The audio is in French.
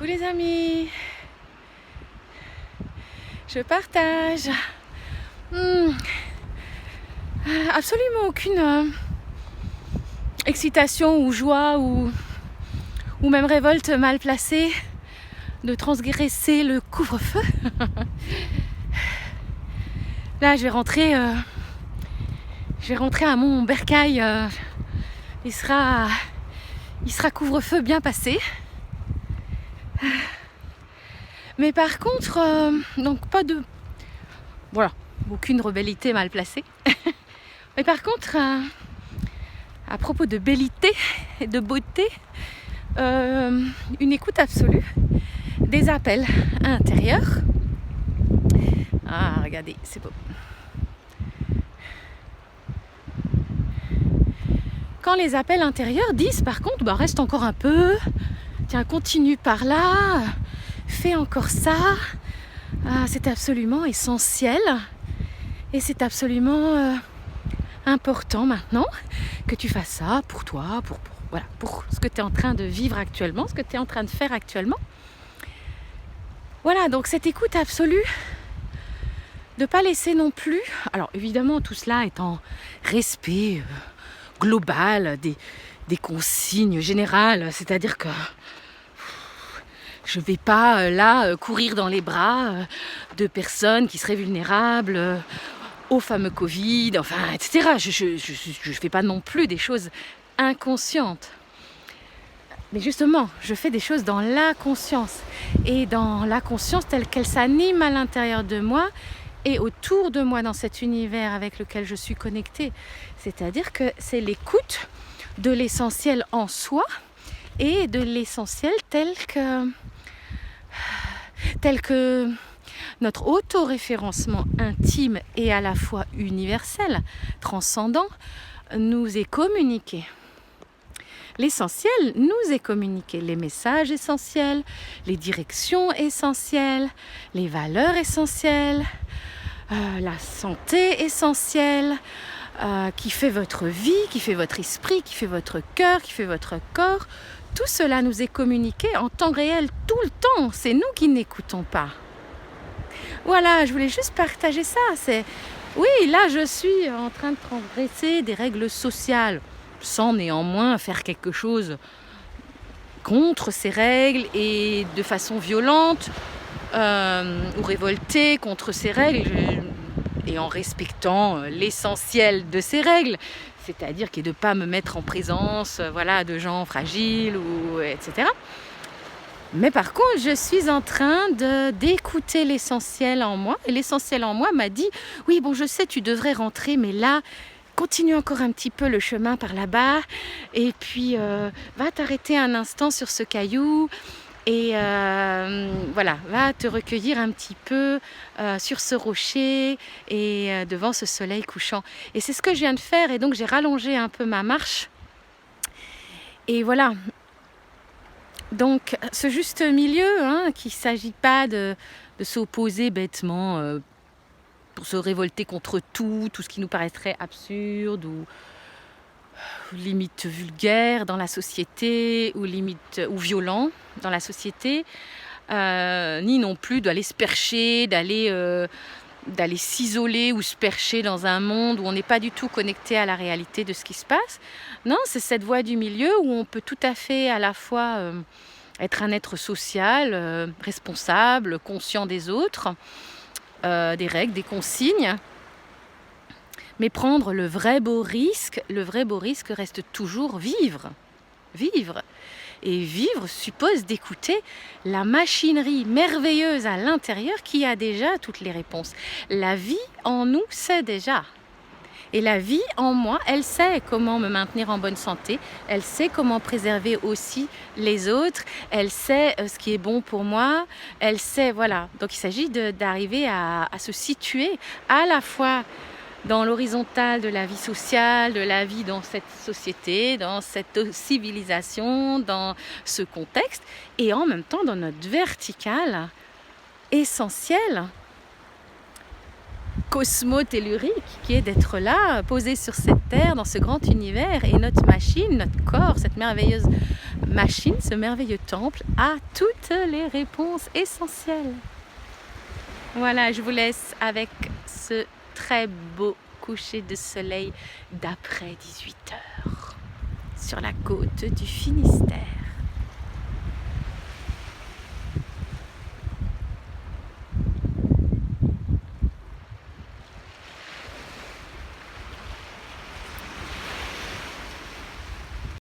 Coucou les amis, je partage absolument aucune excitation ou joie ou même révolte mal placée de transgresser le couvre-feu. Là je vais rentrer à mon bercail, il sera couvre-feu bien passé. Mais par contre, donc pas de... Voilà, aucune rebellité mal placée. Mais par contre, à propos de bellité et de beauté, une écoute absolue des appels intérieurs. Ah, regardez, c'est beau. Quand les appels intérieurs disent par contre, reste encore un peu, tiens, continue par là, fais encore ça, c'est absolument essentiel et c'est absolument important maintenant que tu fasses ça pour toi, pour ce que tu es en train de vivre actuellement, ce que tu es en train de faire actuellement. Voilà, donc cette écoute absolue, de ne pas laisser non plus, alors évidemment tout cela est en respect global des consignes générales, c'est-à-dire que je ne vais pas courir dans les bras de personnes qui seraient vulnérables au fameux Covid, enfin, etc. Je ne fais pas non plus des choses inconscientes. Mais justement, je fais des choses dans la conscience. Et dans la conscience telle qu'elle s'anime à l'intérieur de moi et autour de moi dans cet univers avec lequel je suis connectée. C'est-à-dire que c'est l'écoute de l'essentiel en soi et de l'essentiel tel que notre autoréférencement intime et à la fois universel, transcendant, nous est communiqué. L'essentiel nous est communiqué, les messages essentiels, les directions essentielles, les valeurs essentielles, la santé essentielle, qui fait votre vie, qui fait votre esprit, qui fait votre cœur, qui fait votre corps. Tout cela nous est communiqué en temps réel, tout le temps. C'est nous qui n'écoutons pas. Voilà, je voulais juste partager ça. Oui, là, je suis en train de transgresser des règles sociales, sans néanmoins faire quelque chose contre ces règles et de façon violente ou révoltée contre ces règles et en respectant l'essentiel de ces règles. C'est-à-dire de ne pas me mettre en présence de gens fragiles, etc. Mais par contre, je suis en train d'écouter l'essentiel en moi. Et l'essentiel en moi m'a dit, oui, bon, je sais, tu devrais rentrer, mais là, continue encore un petit peu le chemin par là-bas. Et puis, va t'arrêter un instant sur ce caillou. Et va te recueillir un petit peu sur ce rocher et devant ce soleil couchant. Et c'est ce que je viens de faire. Et donc, j'ai rallongé un peu ma marche. Et voilà. Donc, ce juste milieu, qu'il ne s'agit pas de s'opposer bêtement pour se révolter contre tout ce qui nous paraîtrait absurde ou limite vulgaire dans la société ou violent dans la société, ni non plus d'aller se percher, d'aller s'isoler ou se percher dans un monde où on n'est pas du tout connecté à la réalité de ce qui se passe. Non, c'est cette voie du milieu où on peut tout à fait à la fois être un être social, responsable, conscient des autres, des règles, des consignes, mais prendre le vrai beau risque reste toujours vivre. Et vivre suppose d'écouter la machinerie merveilleuse à l'intérieur qui a déjà toutes les réponses. La vie en nous sait déjà. Et la vie en moi, elle sait comment me maintenir en bonne santé, elle sait comment préserver aussi les autres, elle sait ce qui est bon pour moi, elle sait, voilà. Donc il s'agit d'arriver à se situer à la fois dans l'horizontale de la vie sociale, de la vie dans cette société, dans cette civilisation, dans ce contexte, et en même temps dans notre verticale essentielle cosmo-tellurique qui est d'être là, posé sur cette terre, dans ce grand univers, et notre machine, notre corps, cette merveilleuse machine, ce merveilleux temple, a toutes les réponses essentielles. Voilà, je vous laisse avec ce très beau coucher de soleil d'après 18 h sur la côte du Finistère.